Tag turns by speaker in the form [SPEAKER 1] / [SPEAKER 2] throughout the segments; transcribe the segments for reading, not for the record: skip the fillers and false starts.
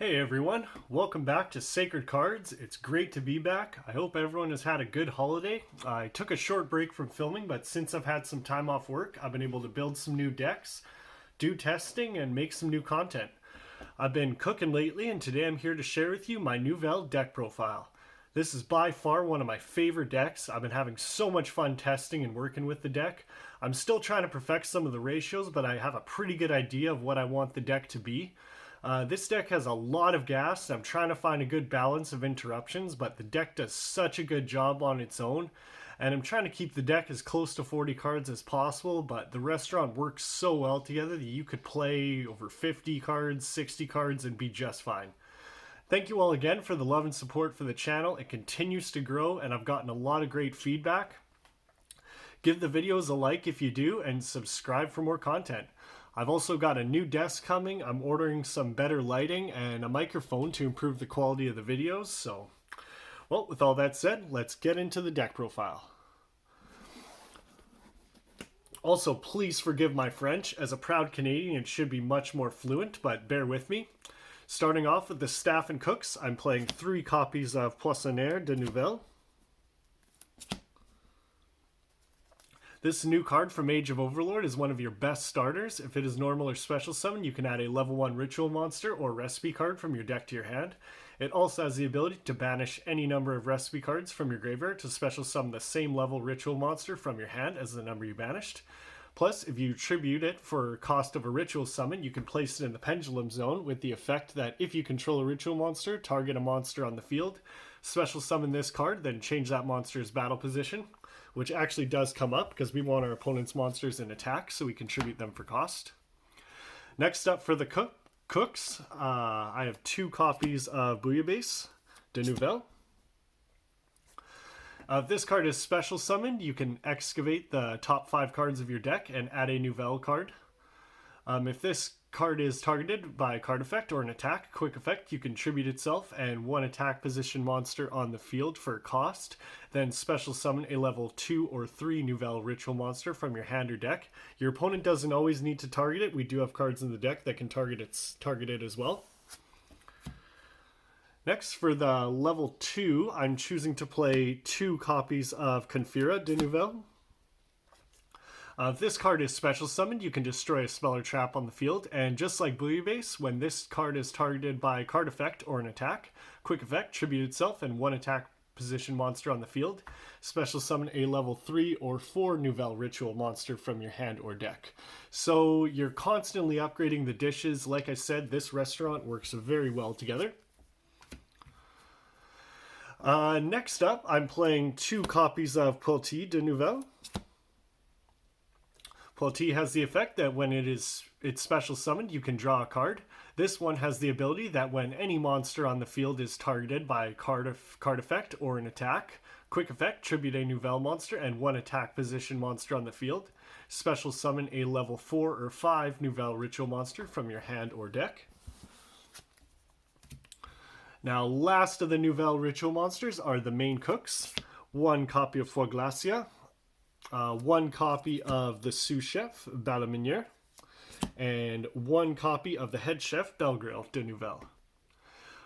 [SPEAKER 1] Hey everyone, welcome back to Sacred Cards. It's great to be back. I hope everyone has had a good holiday. I took a short break from filming, but since I've had some time off work, I've been able to build some new decks, do testing, and make some new content. I've been cooking lately, and today I'm here to share with you my Nouvelles deck profile. This is by far one of my favorite decks. I've been having so much fun testing and working with the deck. I'm still trying to perfect some of the ratios, but I have a pretty good idea of what I want the deck to be. This deck has a lot of gas. I'm trying to find a good balance of interruptions, but the deck does such a good job on its own. And I'm trying to keep the deck as close to 40 cards as possible, but the restaurant works so well together that you could play over 50 cards, 60 cards, and be just fine. Thank you all again for the love and support for the channel. It continues to grow, and I've gotten a lot of great feedback. Give the videos a like if you do, and subscribe for more content. I've also got a new desk coming. I'm ordering some better lighting and a microphone to improve the quality of the videos. So, well, with all that said, let's get into the deck profile. Also, please forgive my French. As a proud Canadian, it should be much more fluent, but bear with me. Starting off with the staff and cooks, I'm playing 3 copies of Poissonnière de Nouvelles. This new card from Age of Overlord is one of your best starters. If it is normal or special summon, you can add a level 1 ritual monster or recipe card from your deck to your hand. It also has the ability to banish any number of recipe cards from your graveyard to special summon the same level ritual monster from your hand as the number you banished. Plus, if you tribute it for cost of a ritual summon, you can place it in the pendulum zone with the effect that if you control a ritual monster, target a monster on the field, special summon this card, then change that monster's battle position, which actually does come up because we want our opponent's monsters in attack, so we contribute them for cost. Next up for the cooks, I have 2 copies of Bouillabaisse de Nouvelles. If this card is special summoned, you can excavate the top 5 cards of your deck and add a Nouvelle card. If this card is targeted by a card effect or an attack, quick effect, you can tribute itself and 1 attack position monster on the field for cost. Then special summon a level 2 or 3 Nouvelle ritual monster from your hand or deck. Your opponent doesn't always need to target it. We do have cards in the deck that can target it as well. Next, for the level 2, I'm choosing to play 2 copies of Confira de Nouvelles. If this card is special summoned, you can destroy a spell or trap on the field, and just like Bouillabaisse, when this card is targeted by a card effect or an attack, quick effect, tribute itself and 1 attack position monster on the field, special summon a level 3 or 4 Nouvelle ritual monster from your hand or deck. So you're constantly upgrading the dishes. Like I said, this restaurant works very well together. Next up, I'm playing 2 copies of Poilty de Nouvelles. Poilty has the effect that when it's special summoned, you can draw a card. This one has the ability that when any monster on the field is targeted by a card effect or an attack, quick effect, tribute a Nouvelle monster and 1 attack position monster on the field. Special summon a level 4 or 5 Nouvelle ritual monster from your hand or deck. Now, last of the Nouvelle ritual monsters are the main cooks. 1 copy of Foie Glacia, 1 copy of the sous chef, Balaminier, and 1 copy of the head chef, Belgril de Nouvelles.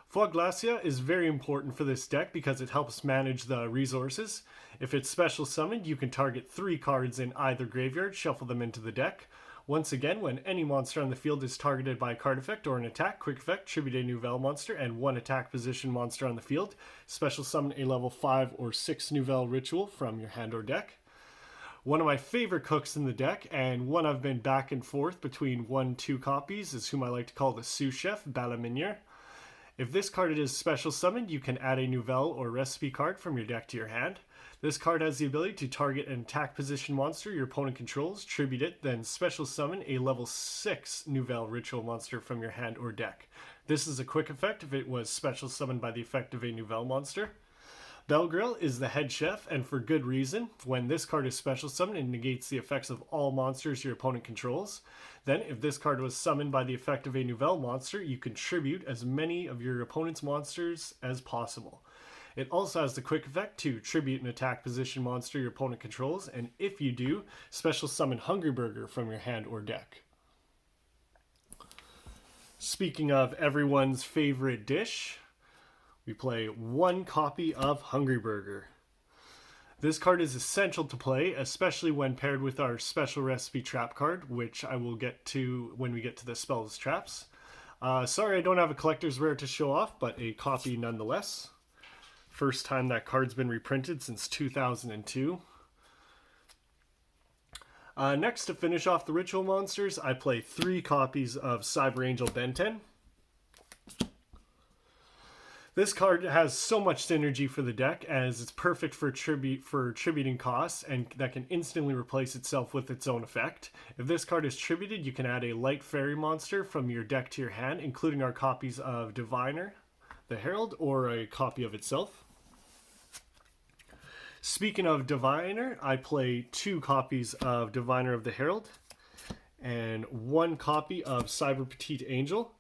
[SPEAKER 1] Foie Glacia is very important for this deck because it helps manage the resources. If it's special summoned, you can target 3 cards in either graveyard, shuffle them into the deck. Once again, when any monster on the field is targeted by a card effect or an attack, quick effect, tribute a Nouvelle monster and 1 attack position monster on the field. Special summon a level 5 or 6 Nouvelle ritual from your hand or deck. One of my favorite cooks in the deck, and one I've been back and forth between 1-2 copies, is whom I like to call the sous chef, Balaminier. If this card is special summoned, you can add a Nouvelle or recipe card from your deck to your hand. This card has the ability to target an attack position monster your opponent controls, tribute it, then special summon a level 6 Nouvelle ritual monster from your hand or deck. This is a quick effect if it was special summoned by the effect of a Nouvelle monster. Belgril is the head chef, and for good reason. When this card is special summoned, it negates the effects of all monsters your opponent controls. Then, if this card was summoned by the effect of a Nouvelle monster, you contribute as many of your opponent's monsters as possible. It also has the quick effect to tribute an attack position monster your opponent controls, and if you do, special summon Hungry Burger from your hand or deck. Speaking of everyone's favorite dish, we play one copy of Hungry Burger. This card is essential to play, especially when paired with our special recipe trap card, which I will get to when we get to the spells traps. Sorry I don't have a collector's rare to show off, but a copy nonetheless. First time that card's been reprinted since 2002. Next, to finish off the ritual monsters, I play 3 copies of Cyber Angel Ben 10. This card has so much synergy for the deck, as it's perfect for tributing costs, and that can instantly replace itself with its own effect. If this card is tributed, you can add a light fairy monster from your deck to your hand, including our copies of Diviner, the Herald, or a copy of itself. Speaking of Diviner, I play 2 copies of Diviner of the Herald and 1 copy of Cyber Petite Angel.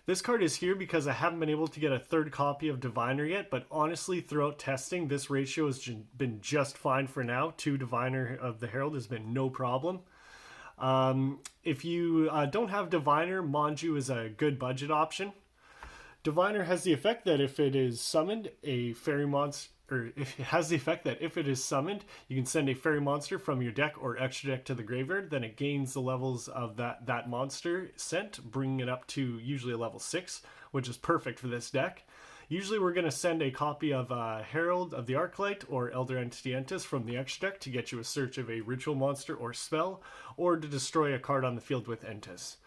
[SPEAKER 1] This card is here because I haven't been able to get a 3rd copy of Diviner yet, but honestly, throughout testing, this ratio has been just fine for now. 2 Diviner of the Herald has been no problem. If you don't have Diviner, Manju is a good budget option. Diviner has the effect that if it is summoned, a fairy monster, or if it has the effect that if it is summoned, you can send a fairy monster from your deck or extra deck to the graveyard. Then it gains the levels of that monster sent, bringing it up to usually a level 6, which is perfect for this deck. Usually we're going to send a copy of Herald of the Arclight or Elder Entity Entis from the extra deck to get you a search of a ritual monster or spell, or to destroy a card on the field with Entis.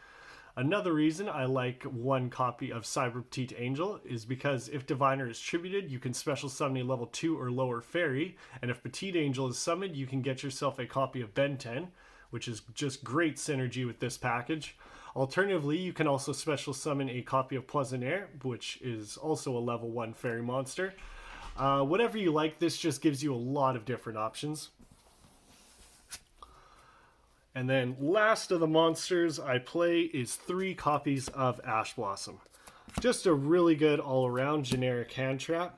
[SPEAKER 1] Another reason I like 1 copy of Cyber Petite Angel is because if Diviner is tributed, you can special summon a level 2 or lower fairy, and if Petite Angel is summoned, you can get yourself a copy of Ben 10, which is just great synergy with this package. Alternatively, you can also special summon a copy of Poisonnaire, which is also a level 1 fairy monster. Whatever you like, this just gives you a lot of different options. And then last of the monsters I play is 3 copies of Ash Blossom. Just a really good all-around generic hand trap.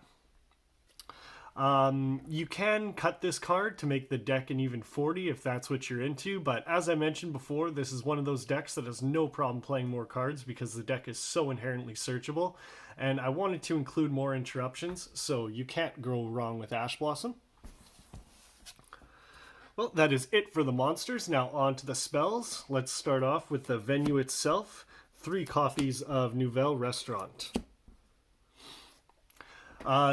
[SPEAKER 1] You can cut this card to make the deck an even 40 if that's what you're into, but as I mentioned before, this is one of those decks that has no problem playing more cards because the deck is so inherently searchable, and I wanted to include more interruptions, so you can't go wrong with Ash Blossom. Well, that is it for the monsters. Now on to the spells. Let's start off with the venue itself. 3 copies of Nouvelles Restaurant.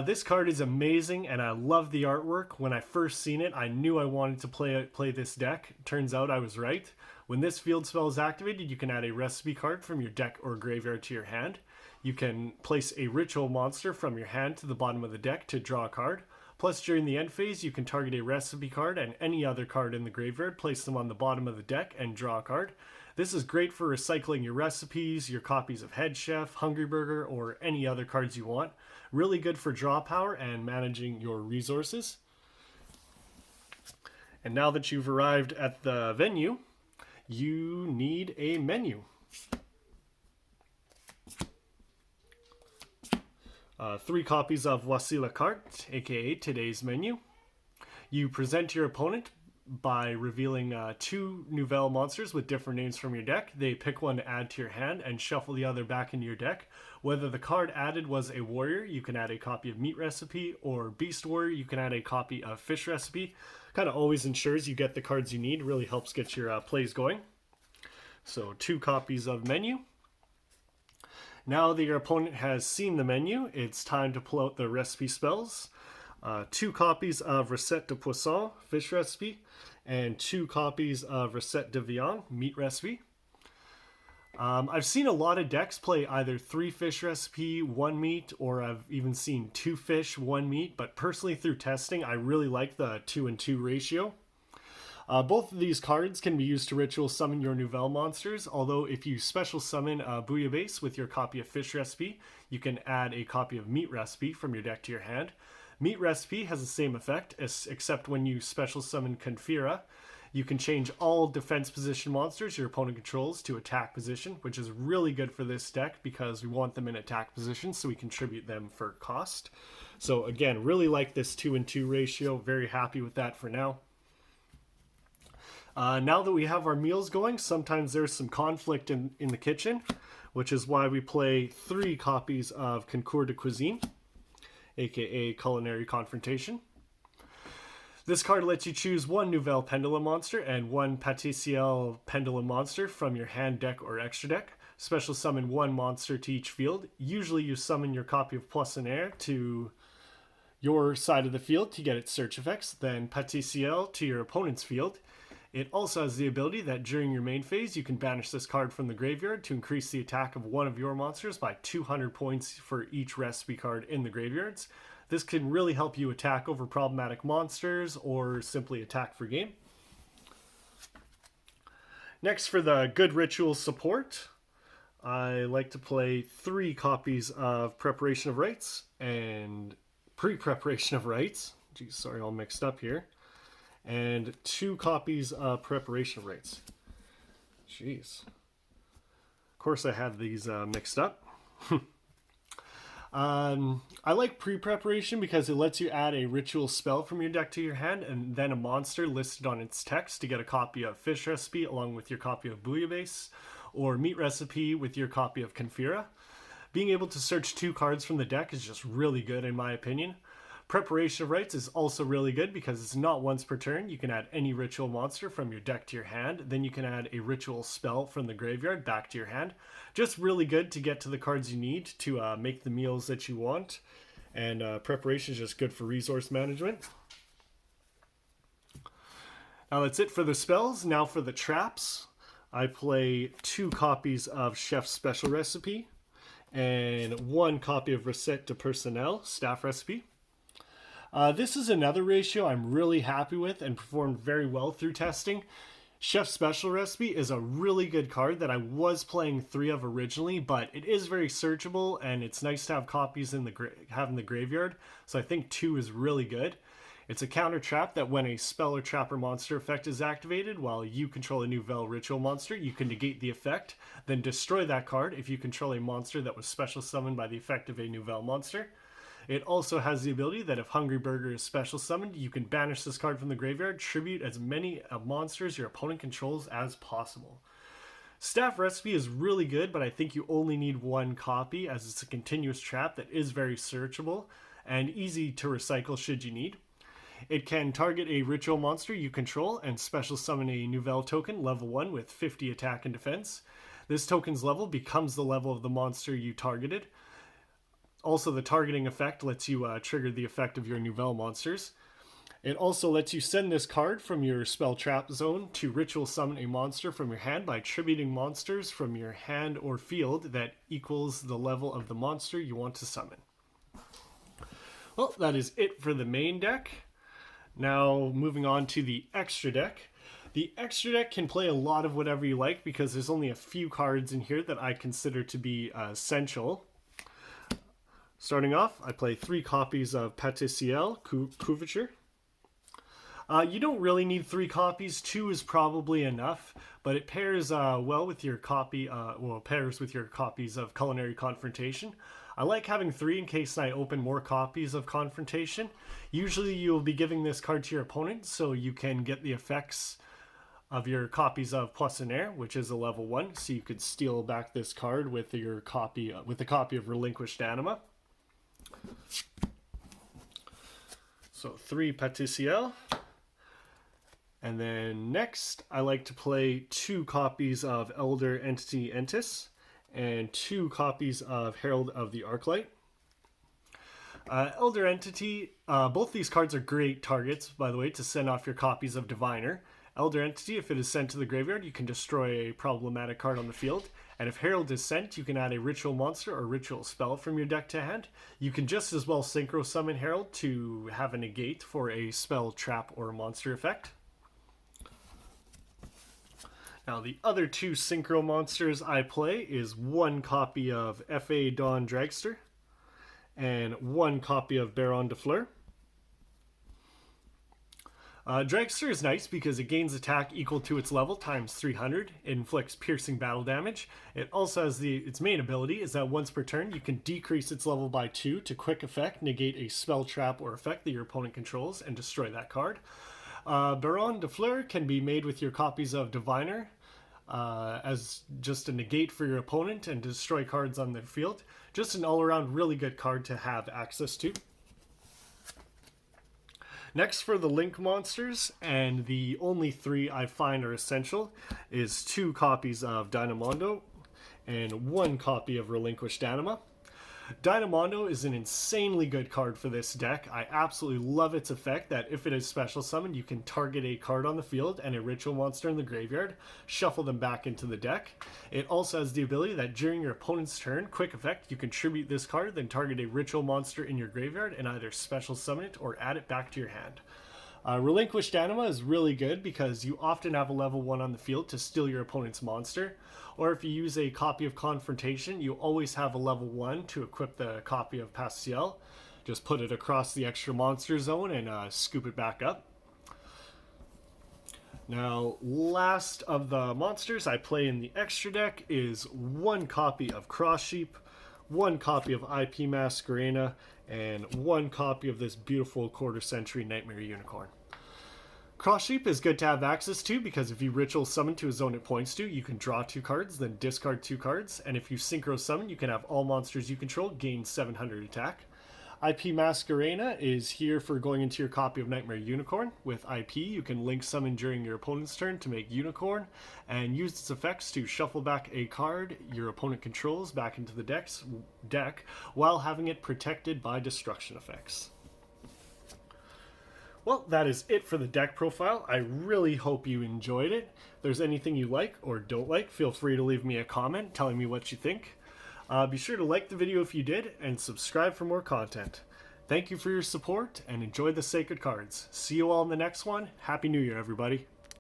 [SPEAKER 1] This card is amazing, and I love the artwork. When I first seen it, I knew I wanted to play this deck. Turns out I was right. When this field spell is activated, you can add a recipe card from your deck or graveyard to your hand. You can place a ritual monster from your hand to the bottom of the deck to draw a card. Plus, during the end phase, you can target a recipe card and any other card in the graveyard, place them on the bottom of the deck, and draw a card. This is great for recycling your recipes, your copies of Head Chef, Hungry Burger, or any other cards you want. Really good for draw power and managing your resources. And now that you've arrived at the venue, you need a menu. 3 copies of Voici la carte, aka today's menu. You present your opponent by revealing 2 Nouvelles monsters with different names from your deck. They pick one to add to your hand and shuffle the other back into your deck. Whether the card added was a warrior, you can add a copy of Meat Recipe, or Beast Warrior, you can add a copy of Fish Recipe. Kind of always ensures you get the cards you need, really helps get your plays going. So 2 copies of menu. Now that your opponent has seen the menu, it's time to pull out the recipe spells. 2 copies of Recette de Poisson, Fish Recipe, and 2 copies of Recette de Viande, Meat Recipe. I've seen a lot of decks play either 3 fish recipe, 1 meat, or I've even seen 2 fish, 1 meat, but personally through testing, I really like the 2 and 2 ratio. Both of these cards can be used to ritual summon your Nouvelles monsters, although if you special summon Bouillabaisse with your copy of Fish Recipe, you can add a copy of Meat Recipe from your deck to your hand. Meat Recipe has the same effect, except when you special summon Confira, you can change all defense position monsters your opponent controls to attack position, which is really good for this deck because we want them in attack position so we contribute them for cost. So again, really like this 2 and 2 ratio, very happy with that for now. Now that we have our meals going, sometimes there's some conflict in the kitchen. which is why we play 3 copies of Concours de Cuisine, aka Culinary Confrontation. This card lets you choose 1 Nouvelle Pendulum monster and 1 Pâtissier Pendulum monster from your hand, deck, or extra deck. Special summon 1 monster to each field. Usually you summon your copy of Poissonnaire to your side of the field to get its search effects, then Pâtissier to your opponent's field. It also has the ability that during your main phase, you can banish this card from the graveyard to increase the attack of one of your monsters by 200 points for each recipe card in the graveyards. This can really help you attack over problematic monsters or simply attack for game. Next, for the good ritual support, I like to play 3 copies of Preparation of Rites and Pre-Preparation of Rites. Geez, sorry, all mixed up here. And 2 copies of Preparation of Rites. Jeez. Of course I had these mixed up. I like pre-preparation because it lets you add a ritual spell from your deck to your hand and then a monster listed on its text to get a copy of Fish Recipe along with your copy of Bouillabaisse, or Meat Recipe with your copy of Confira. Being able to search 2 cards from the deck is just really good in my opinion. Preparation of Rites is also really good because it's not once per turn. You can add any ritual monster from your deck to your hand. Then you can add a ritual spell from the graveyard back to your hand. Just really good to get to the cards you need to make the meals that you want. And preparation is just good for resource management. Now that's it for the spells. Now for the traps. I play 2 copies of Chef's Special Recipe and 1 copy of Recette de Personnel Staff Recipe. This is another ratio I'm really happy with and performed very well through testing. Chef's Special Recipe is a really good card that I was playing 3 of originally, but it is very searchable and it's nice to have copies in the graveyard, so I think 2 is really good. It's a counter trap that when a spell or trap or monster effect is activated while you control a Nouvelle ritual monster, you can negate the effect, then destroy that card if you control a monster that was special summoned by the effect of a Nouvelle monster. It also has the ability that if Hungry Burger is special summoned, you can banish this card from the graveyard, tribute as many monsters your opponent controls as possible. Staff Recipe is really good, but I think you only need 1 copy as it's a continuous trap that is very searchable and easy to recycle should you need. It can target a ritual monster you control and special summon a Nouvelle token, level 1 with 50 attack and defense. This token's level becomes the level of the monster you targeted. Also, the targeting effect lets you trigger the effect of your Nouvelle monsters. It also lets you send this card from your spell trap zone to ritual summon a monster from your hand by tributing monsters from your hand or field that equals the level of the monster you want to summon. Well, that is it for the main deck. Now, moving on to the extra deck. The extra deck can play a lot of whatever you like because there's only a few cards in here that I consider to be essential. Starting off, I play 3 copies of Pâtissier Couverture. You don't really need 3 copies. 2 is probably enough, but it pairs well with your copy. Pairs with your copies of Culinary Confrontation. I like having 3 in case I open more copies of Confrontation. Usually, you'll be giving this card to your opponent, so you can get the effects of your copies of Poissonnaire, which is a level 1. So you could steal back this card with your copy, with a copy of Relinquished Anima. So 3 Pâtissier. And then next, I like to play 2 copies of Elder Entity Entis and 2 copies of Herald of the Arclight. Elder Entity, both these cards are great targets, by the way, to send off your copies of Diviner. Elder Entity, if it is sent to the graveyard, you can destroy a problematic card on the field. And if Herald is sent, you can add a ritual monster or ritual spell from your deck to hand. You can just as well synchro summon Herald to have a negate for a spell, trap, or monster effect. Now, the other 2 synchro monsters I play is 1 copy of F.A. Dawn Dragster and 1 copy of Baron de Fleur. Dragster is nice because it gains attack equal to its level times 300. It inflicts piercing battle damage. It also has its main ability is that once per turn you can decrease its level by 2 to quick effect, negate a spell, trap, or effect that your opponent controls, and destroy that card. Baron de Fleur can be made with your copies of Diviner. as just a negate for your opponent and destroy cards on their field. Just an all-around really good card to have access to. Next, for the Link monsters, and the only 3 I find are essential, is 2 copies of Dynamondo and 1 copy of Relinquished Anima. Dynamondo is an insanely good card for this deck. I absolutely love its effect that if it is special summoned, you can target a card on the field and a ritual monster in the graveyard, shuffle them back into the deck. It also has the ability that during your opponent's turn, quick effect, you can tribute this card, then target a ritual monster in your graveyard and either special summon it or add it back to your hand. Relinquished Anima is really good because you often have a level 1 on the field to steal your opponent's monster, or if you use a copy of Confrontation, you always have a level 1 to equip the copy of Pastiel. Just put it across the extra monster zone and scoop it back up. Now, last of the monsters I play in the extra deck is 1 copy of Cross Sheep, 1 copy of IP Masquerena, and 1 copy of this beautiful quarter-century Nightmare Unicorn. Cross Sheep is good to have access to because if you ritual summon to a zone it points to, you can draw 2 cards, then discard 2 cards, and if you synchro summon, you can have all monsters you control gain 700 attack. IP Masquerena is here for going into your copy of Nightmare Unicorn. With IP, you can link summon during your opponent's turn to make Unicorn, and use its effects to shuffle back a card your opponent controls back into the deck while having it protected by destruction effects. Well, that is it for the deck profile. I really hope you enjoyed it. If there's anything you like or don't like, feel free to leave me a comment telling me what you think. Be sure to like the video if you did, and subscribe for more content. Thank you for your support, and enjoy the Sacred Cards. See you all in the next one. Happy New Year, everybody.